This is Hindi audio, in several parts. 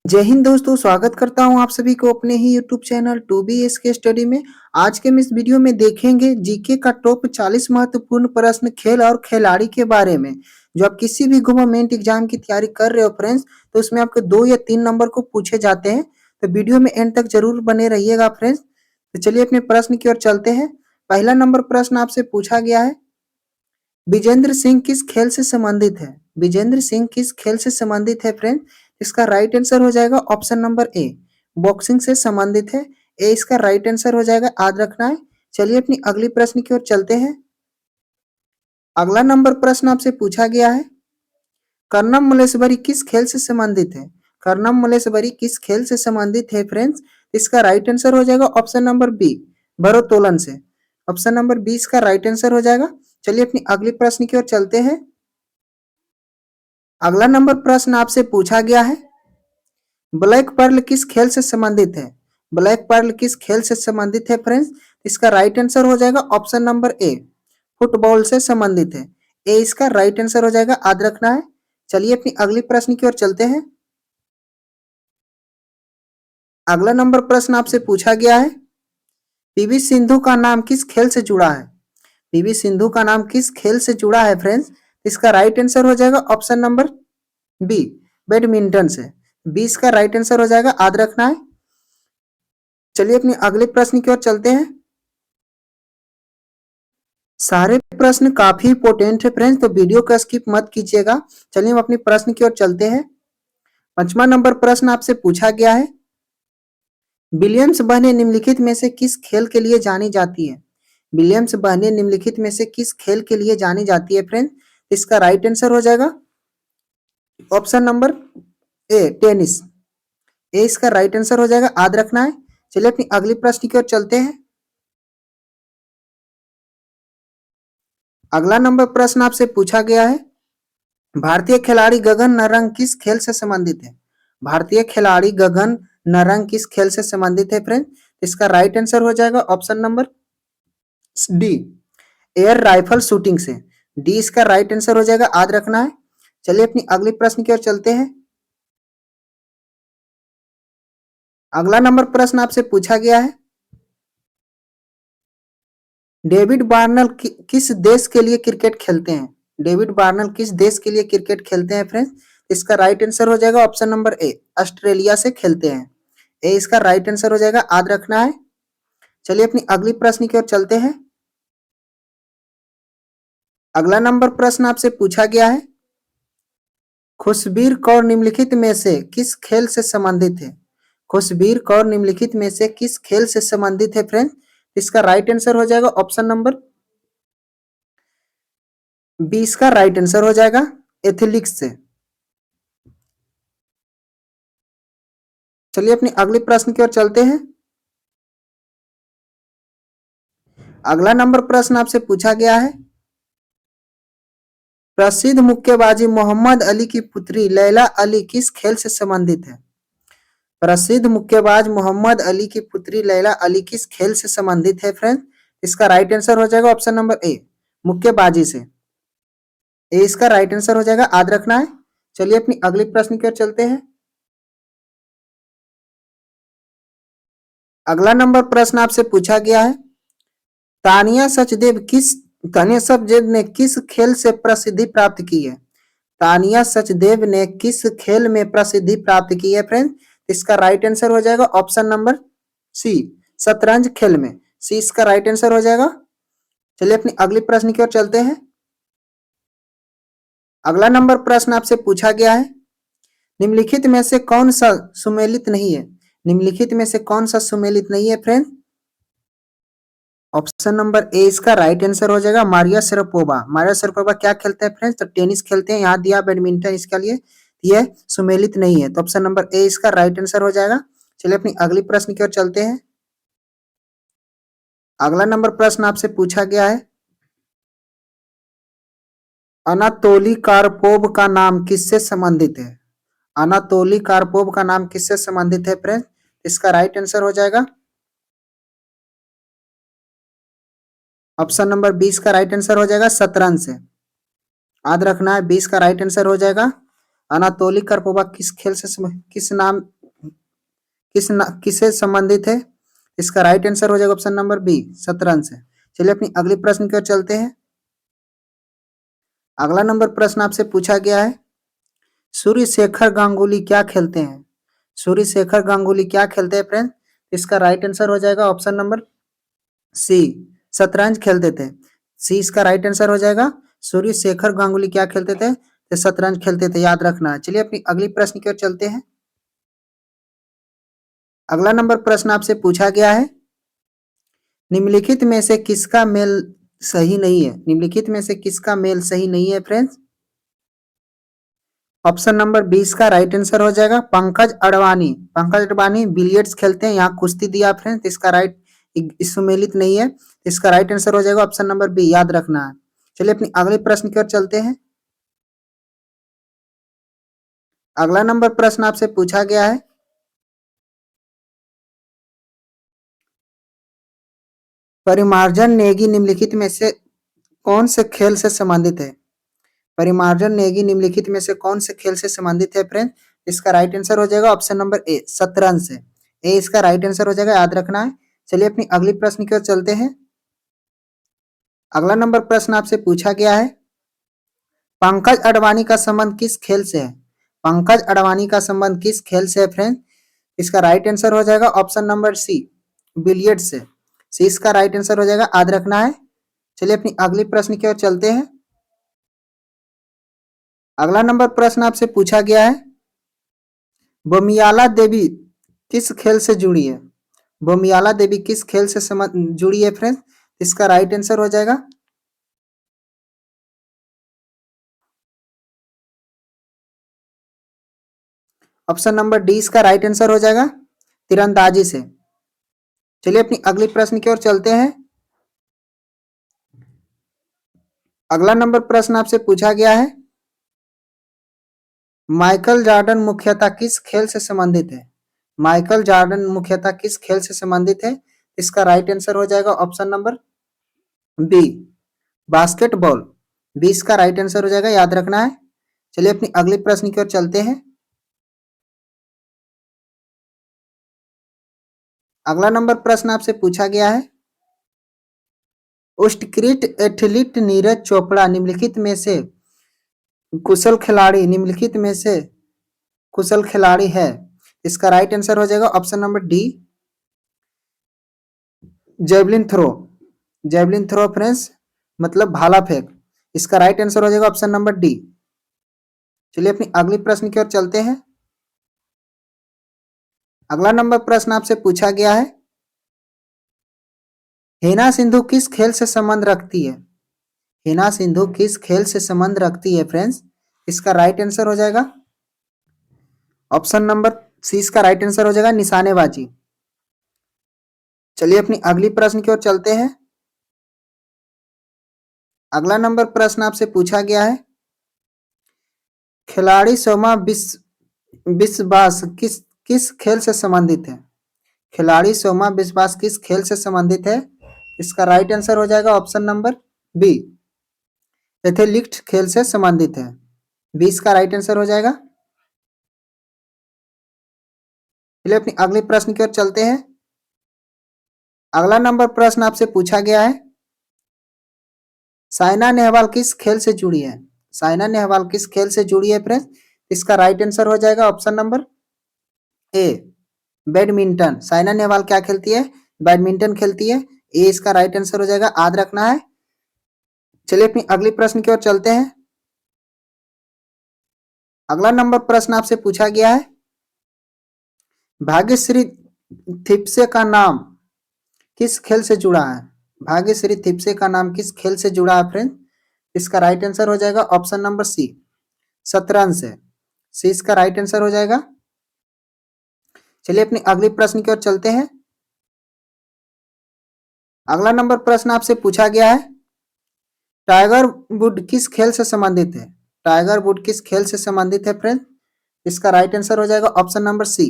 जय हिंद दोस्तों, स्वागत करता हूं आप सभी को अपने ही यूट्यूब चैनल 2BS के स्टडी में। आज के हम इस वीडियो में देखेंगे जीके का टॉप 40 महत्वपूर्ण प्रश्न खेल और खिलाड़ी के बारे में। जो आप किसी भी गवर्नमेंट एग्जाम की तैयारी कर रहे हो फ्रेंड्स, तो उसमें आपके 2 या 3 नंबर को पूछे जाते हैं। तो वीडियो में एंड तक जरूर बने रहिएगा फ्रेंड्स। तो चलिए अपने प्रश्न की ओर चलते हैं। पहला नंबर प्रश्न आपसे पूछा गया है, विजेंद्र सिंह किस खेल से संबंधित है? विजेंद्र सिंह किस खेल से संबंधित है फ्रेंड? इसका राइट आंसर हो जाएगा ऑप्शन नंबर ए, बॉक्सिंग से संबंधित है। ए इसका राइट आंसर हो जाएगा, याद रखना है। चलिए अपनी अगली प्रश्न की ओर चलते हैं। अगला नंबर प्रश्न आपसे पूछा गया है, कर्णम मल्लेश्वरी किस खेल से संबंधित है? कर्णम मल्लेश्वरी किस खेल से संबंधित है फ्रेंड्स? इसका राइट आंसर हो जाएगा ऑप्शन नंबर बी, भारोत्तोलन से। ऑप्शन नंबर बी इसका राइट आंसर हो जाएगा। चलिए अपनी अगली प्रश्न की ओर चलते हैं। अगला नंबर प्रश्न आपसे पूछा गया है, ब्लैक पर्ल किस खेल से संबंधित है? ब्लैक पर्ल किस खेल से संबंधित है फ्रेंड्स? इसका राइट आंसर हो जाएगा ऑप्शन नंबर ए, फुटबॉल से संबंधित है। ए इसका राइट आंसर हो जाएगा, याद रखना है। चलिए अपनी अगली प्रश्न की ओर चलते हैं। अगला नंबर प्रश्न आपसे पूछा गया है, पीवी सिंधु का नाम किस खेल से जुड़ा है? पीवी सिंधु का नाम किस खेल से जुड़ा है फ्रेंड्स? इसका राइट आंसर हो जाएगा ऑप्शन नंबर बी, बैडमिंटन से। बी इसका राइट आंसर हो जाएगा, याद रखना है। चलिए अपनी अगले प्रश्न की ओर चलते हैं। सारे प्रश्न काफी इंपोर्टेंट है फ्रेंड्स, तो वीडियो का स्किप मत कीजिएगा। चलिए हम अपनी प्रश्न की ओर चलते हैं। पांचवा नंबर प्रश्न आपसे पूछा गया है, विलियम्स बहनें निम्नलिखित में से किस खेल के लिए जानी जाती है? विलियम्स बहनें निम्नलिखित में से किस खेल के लिए जानी जाती है फ्रेंड? इसका राइट आंसर हो जाएगा ऑप्शन नंबर ए, टेनिस। ए इसका राइट आंसर हो जाएगा, याद रखना है। चलिए अपनी अगली प्रश्न की ओर चलते हैं। अगला नंबर प्रश्न आपसे पूछा गया है, भारतीय खिलाड़ी गगन नारंग किस खेल से संबंधित है? भारतीय खिलाड़ी गगन नारंग किस खेल से संबंधित है फ्रेंड? इसका राइट आंसर हो जाएगा option number D, air rifle shooting से। डी इसका राइट आंसर हो जाएगा, याद रखना है। चलिए अपनी अगली प्रश्न की ओर चलते हैं। अगला नंबर प्रश्न आपसे पूछा गया है, डेविड वार्नर किस देश के लिए क्रिकेट खेलते हैं? डेविड वार्नर किस देश के लिए क्रिकेट खेलते हैं फ्रेंड्स? इसका राइट आंसर हो जाएगा ऑप्शन नंबर ए, ऑस्ट्रेलिया से खेलते हैं। ए इसका राइट आंसर हो जाएगा, याद रखना है। चलिए अपनी अगली प्रश्न की ओर चलते हैं। अगला नंबर प्रश्न आपसे पूछा गया है, खुशबीर कौर निम्नलिखित में से किस खेल से संबंधित है? खुशबीर कौर निम्नलिखित में से किस खेल से संबंधित है फ्रेंड? इसका राइट आंसर हो जाएगा ऑप्शन नंबर बी, इसका राइट आंसर हो जाएगा एथलेटिक्स से। चलिए अपनी अगले प्रश्न की ओर चलते हैं। अगला नंबर प्रश्न आपसे पूछा गया है, प्रसिद्ध मुक्केबाजी मोहम्मद अली की पुत्री लैला अली किस खेल से संबंधित है? प्रसिद्ध मुक्केबाज मोहम्मद अली की पुत्री लैला अली किस खेल से संबंधित है फ्रेंड? इसका राइट आंसर हो जाएगा ऑप्शन नंबर ए, मुक्केबाजी से। ए इसका राइट आंसर हो जाएगा, याद रखना है। चलिए अपनी अगली प्रश्न की ओर चलते हैं। अगला नंबर प्रश्न आपसे पूछा गया है, तानिया सचदेव किस तानिया सचदेव ने किस खेल से प्रसिद्धि प्राप्त की है? तानिया सचदेव ने किस खेल में प्रसिद्धि प्राप्त की है फ्रेंड? इसका राइट आंसर हो जाएगा ऑप्शन नंबर सी, शतरंज खेल में। सी इसका राइट आंसर हो जाएगा। चलिए अपनी अगली प्रश्न की ओर चलते हैं। अगला नंबर प्रश्न आपसे पूछा गया है, निम्नलिखित में से कौन सा सुमेलित नहीं है? निम्नलिखित में से कौन सा सुमेलित नहीं है फ्रेंड? ऑप्शन नंबर ए इसका राइट आंसर हो जाएगा, मारिया शरापोवा। मारिया शरापोवा क्या खेलते हैं फ्रेंड्स? तो टेनिस खेलते हैं। यहाँ दिया बैडमिंटन, इसके लिए ये सुमेलित नहीं है, तो ऑप्शन नंबर ए इसका राइट आंसर हो जाएगा। चलिए अपनी अगली प्रश्न की ओर चलते हैं। अगला नंबर प्रश्न आपसे पूछा गया है, अनातोली कार्पोव का नाम किससे संबंधित है? अनातोली कार्पोव का नाम किससे संबंधित है फ्रेंड्स? इसका राइट आंसर हो जाएगा ऑप्शन नंबर 20 का राइट आंसर हो जाएगा शतरंज से। याद रखना है, 20 का राइट आंसर हो जाएगा। अनातोली कार्पोवा किस खेल से किस नाम किससे संबंधित है? इसका राइट आंसर हो जाएगा ऑप्शन नंबर बी, शतरंज से। चलिए अपनी अगली प्रश्न की ओर चलते हैं। अगला नंबर प्रश्न आपसे पूछा गया है, सूर्य शेखर गांगुली क्या खेलते हैं? सूर्य शेखर गांगुली क्या खेलते हैं फ्रेंड? इसका राइट आंसर हो जाएगा ऑप्शन नंबर सी, शतरंज खेलते थे। सी इसका राइट आंसर हो जाएगा। सूर्य शेखर गांगुली क्या खेलते थे? तो शतरंज खेलते थे, याद रखना। चलिए अपनी अगली प्रश्न की ओर चलते हैं। अगला नंबर प्रश्न आपसे पूछा गया है, निम्नलिखित में से किसका मेल सही नहीं है? निम्नलिखित में से किसका मेल सही नहीं है फ्रेंड्स? ऑप्शन नंबर 20 का राइट आंसर हो जाएगा पंकज अडवाणी। पंकज अडवाणी बिलियर्ड्स खेलते हैं, यहाँ कुश्ती दिया फ्रेंड्स, इसका राइट सुमेलित नहीं है, इसका राइट आंसर हो जाएगा ऑप्शन नंबर बी, याद रखना है। चलिए अपनी अगले प्रश्न की ओर चलते हैं। अगला नंबर प्रश्न आपसे पूछा गया है, परिमार्जन नेगी निम्नलिखित में से कौन से खेल से संबंधित है? परिमार्जन नेगी निम्नलिखित में से कौन से खेल से संबंधित है फ्रेंड? इसका राइट आंसर हो जाएगा ऑप्शन नंबर ए, शतरंज से। ए इसका राइट आंसर हो जाएगा, याद रखना है। चलिए अपनी अगली प्रश्न की ओर चलते हैं। अगला नंबर प्रश्न आपसे पूछा गया है, पंकज अडवाणी का संबंध किस खेल से है? पंकज अडवाणी का संबंध किस खेल से है फ्रेंड? इसका राइट आंसर हो जाएगा ऑप्शन नंबर सी, बिलियर्ड से। सी इसका राइट आंसर हो जाएगा, याद रखना है। चलिए अपनी अगली प्रश्न की ओर चलते हैं। अगला नंबर प्रश्न आपसे पूछा गया है, बोमियाला देवी किस खेल से जुड़ी है? बोमियाला देवी किस खेल से जुड़ी है फ्रेंड्स? इसका राइट आंसर हो जाएगा ऑप्शन नंबर डी, इसका राइट आंसर हो जाएगा तीरंदाजी से। चलिए अपनी अगली प्रश्न की ओर चलते हैं। अगला नंबर प्रश्न आपसे पूछा गया है, माइकल जॉर्डन मुख्यतः किस खेल से संबंधित है? माइकल जॉर्डन मुख्यतः किस खेल से संबंधित है? इसका राइट आंसर हो जाएगा option number B, basketball. B इसका राइट आंसर हो जाएगा, याद रखना है। चलिए अपनी अगली प्रश्न की ओर चलते हैं। अगला नंबर प्रश्न आपसे पूछा गया है, उत्कृष्ट एथलीट नीरज चोपड़ा निम्नलिखित में से कुशल खिलाड़ी है। इसका राइट आंसर हो जाएगा option number D, javelin throw. Javelin throw friends मतलब भाला फेंक, इसका राइट आंसर हो जाएगा ऑप्शन नंबर डी। चलिए अपनी अगली प्रश्न की ओर चलते हैं। अगला नंबर प्रश्न आपसे पूछा गया है, हिना सिंधु किस खेल से संबंध रखती है? हिना सिंधु किस खेल से संबंध रखती है फ्रेंड्स? इसका राइट आंसर हो जाएगा ऑप्शन नंबर सी, इसका राइट आंसर हो जाएगा निशानेबाजी। चलिए अपनी अगली प्रश्न की ओर चलते हैं। अगला नंबर प्रश्न आपसे पूछा गया है, खिलाड़ी सोमा बिस्वास किस किस खेल से संबंधित है? खिलाड़ी सोमा बिस्वास किस खेल से संबंधित है? इसका राइट आंसर हो जाएगा ऑप्शन नंबर बी, एथलेटिक्स खेल से संबंधित है। बी इसका राइट आंसर हो जाएगा। चलिए अपनी अगले प्रश्न की ओर चलते हैं। अगला नंबर प्रश्न आपसे पूछा गया है, साइना नेहवाल किस खेल से जुड़ी है? साइना नेहवाल किस खेल से जुड़ी है फ्रेंड्स? इसका राइट आंसर हो जाएगा ऑप्शन नंबर ए, बैडमिंटन। साइना नेहवाल क्या खेलती है? बैडमिंटन खेलती है। ए इसका राइट आंसर हो जाएगा, याद रखना है। चलिए अपनी अगली प्रश्न की ओर चलते हैं। अगला नंबर प्रश्न आपसे पूछा गया है, भाग्यश्री थिप्से का नाम किस खेल से जुड़ा है? भाग्यश्री थिप्से का नाम किस खेल से जुड़ा है फ्रेंड? इसका राइट आंसर हो जाएगा ऑप्शन नंबर सी, शतरंज से। सी इसका राइट आंसर हो जाएगा। चलिए अपनी अगली प्रश्न की ओर चलते हैं। अगला नंबर प्रश्न आपसे पूछा गया है, टाइगर वुड किस खेल से संबंधित है? टाइगर वुड किस खेल से संबंधित है फ्रेंड? इसका राइट आंसर हो जाएगा ऑप्शन नंबर सी,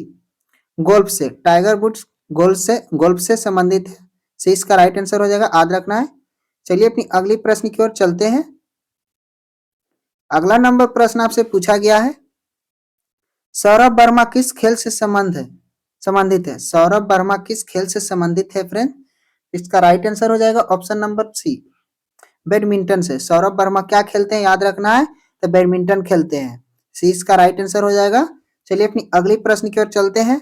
गोल्फ से। टाइगर वुड्स गोल्फ से संबंधित है। सी इसका राइट आंसर हो जाएगा, याद रखना है। चलिए अपनी अगली प्रश्न की ओर चलते हैं। अगला नंबर प्रश्न आपसे पूछा गया है, सौरभ वर्मा किस खेल से संबंध है? संबंधित है? सौरभ वर्मा किस खेल से संबंधित है फ्रेंड? इसका राइट आंसर हो जाएगा ऑप्शन नंबर सी, बैडमिंटन से। सौरभ वर्मा क्या खेलते हैं याद रखना है, तो बैडमिंटन खेलते हैं। सी इसका राइट आंसर हो जाएगा। चलिए अपनी अगली प्रश्न की ओर चलते हैं।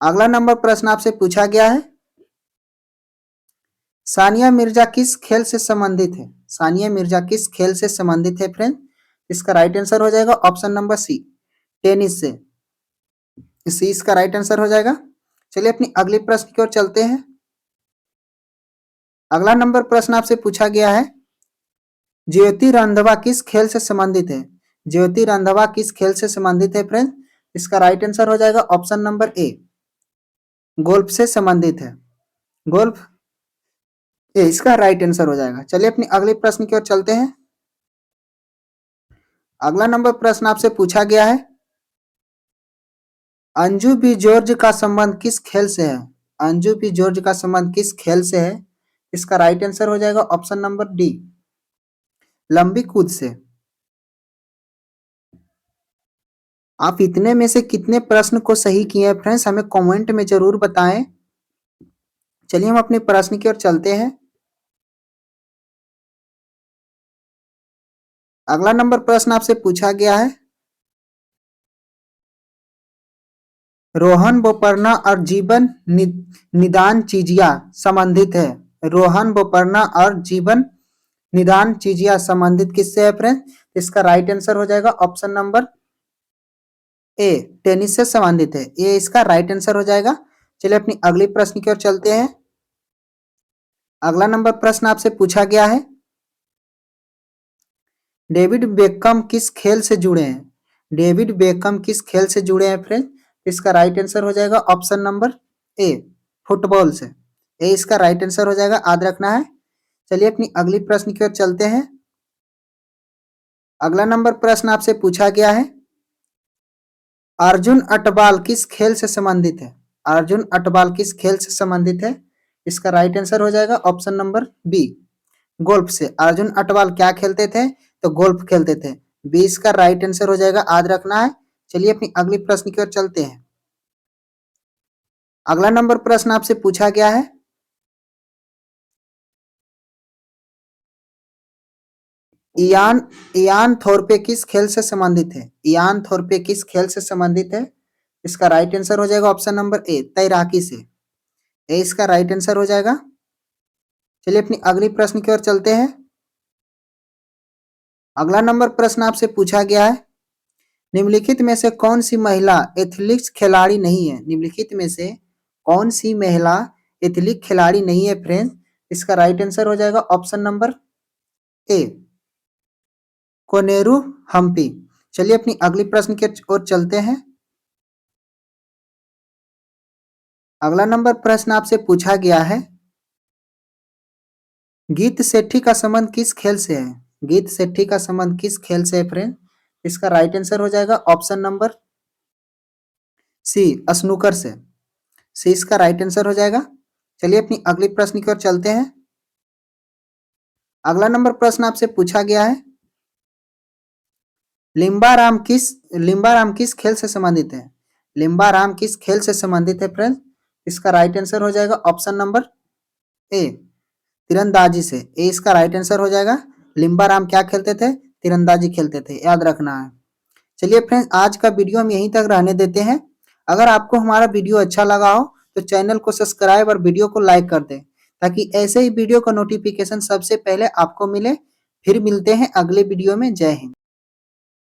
अगला नंबर प्रश्न आपसे पूछा गया है, सानिया मिर्जा किस खेल से संबंधित है? सानिया मिर्जा किस खेल से संबंधित है फ्रेंड? इसका राइट आंसर हो जाएगा ऑप्शन नंबर सी, टेनिस से। सी इसका राइट आंसर हो जाएगा। चलिए अपनी अगली प्रश्न की ओर चलते हैं। अगला नंबर प्रश्न आपसे पूछा गया है, ज्योति रंधवा किस खेल से संबंधित है? ज्योति रंधवा किस खेल से संबंधित है फ्रेंड? इसका राइट आंसर हो जाएगा ऑप्शन नंबर ए, गोल्फ से संबंधित है। गोल्फ ए इसका राइट आंसर हो जाएगा। चलिए अपनी अगले प्रश्न की ओर चलते हैं। अगला नंबर प्रश्न आपसे पूछा गया है, अंजू बी जॉर्ज का संबंध किस खेल से है? अंजू बी जॉर्ज का संबंध किस खेल से है? इसका राइट आंसर हो जाएगा ऑप्शन नंबर डी, लंबी कूद से। आप इतने में से कितने प्रश्न को सही किए हैं फ्रेंड्स, हमें कमेंट में जरूर बताएं। चलिए हम अपने प्रश्न की ओर चलते हैं। अगला नंबर प्रश्न आपसे पूछा गया है, रोहन बोपन्ना और जीवन निदान चीजिया संबंधित है। रोहन बोपन्ना और जीवन निदान चीजिया संबंधित किससे है फ्रेंड? इसका राइट आंसर हो जाएगा ऑप्शन नंबर ए, टेनिस से संबंधित है। ये इसका राइट आंसर हो जाएगा। चलिए अपनी अगली प्रश्न की ओर चलते हैं। अगला नंबर प्रश्न आपसे पूछा गया है, डेविड बेकम किस खेल से जुड़े हैं? डेविड बेकम किस खेल से जुड़े हैं फ्रेंड? इसका राइट आंसर हो जाएगा ऑप्शन नंबर ए, फुटबॉल से। ए इसका राइट आंसर हो जाएगा, याद रखना है। चलिए अपनी अगली प्रश्न की ओर चलते हैं। अगला नंबर प्रश्न आपसे पूछा गया है, अर्जुन अटवाल किस खेल से संबंधित है? अर्जुन अटवाल किस खेल से संबंधित है? इसका राइट आंसर हो जाएगा ऑप्शन नंबर बी, गोल्फ से। अर्जुन अटवाल क्या खेलते थे? तो गोल्फ खेलते थे। बी इसका राइट आंसर हो जाएगा, याद रखना है। चलिए अपनी अगली प्रश्न की ओर चलते हैं। अगला नंबर प्रश्न आपसे पूछा गया है, इयान इयान थोरपे किस खेल से संबंधित है? इयान थोरपे किस खेल से संबंधित है? इसका राइट आंसर हो जाएगा ऑप्शन नंबर ए, तैराकी से। ए इसका राइट आंसर हो जाएगा। चलिए अपनी अगली प्रश्न की ओर चलते हैं। अगला नंबर प्रश्न आपसे पूछा गया है, निम्नलिखित में से कौन सी महिला एथलेटिक्स खिलाड़ी नहीं है? निम्नलिखित में से कौन सी महिला एथलेटिक्स खिलाड़ी नहीं है फ्रेंड्स? इसका राइट आंसर हो जाएगा option number A, Koneru Humpy. चलिए अपनी अगली प्रश्न की ओर चलते हैं। अगला नंबर प्रश्न आपसे पूछा गया है, गीत सेठी का संबंध किस खेल से है? गीत सेठी का संबंध किस खेल से है फ्रेंड? इसका राइट आंसर हो जाएगा ऑप्शन नंबर सी, स्नूकर से। सी इसका राइट आंसर हो जाएगा। चलिए अपनी अगली प्रश्न की ओर चलते हैं। अगला नंबर प्रश्न आपसे पूछा गया है, लिम्बाराम किस खेल से संबंधित है? लिम्बाराम किस खेल से संबंधित है फ्रेंड? इसका राइट आंसर हो जाएगा ऑप्शन नंबर ए, तीरंदाजी से। ए इसका राइट आंसर हो जाएगा। लिम्बाराम क्या खेलते थे? तीरंदाजी खेलते थे, याद रखना है। चलिए फ्रेंड्स आज का वीडियो हम यहीं तक रहने देते हैं। अगर आपको हमारा वीडियो अच्छा लगा हो तो चैनल को सब्सक्राइब और वीडियो को लाइक कर दें, ताकि ऐसे ही वीडियो का नोटिफिकेशन सबसे पहले आपको मिले। फिर मिलते हैं अगले वीडियो में। जय हिंद।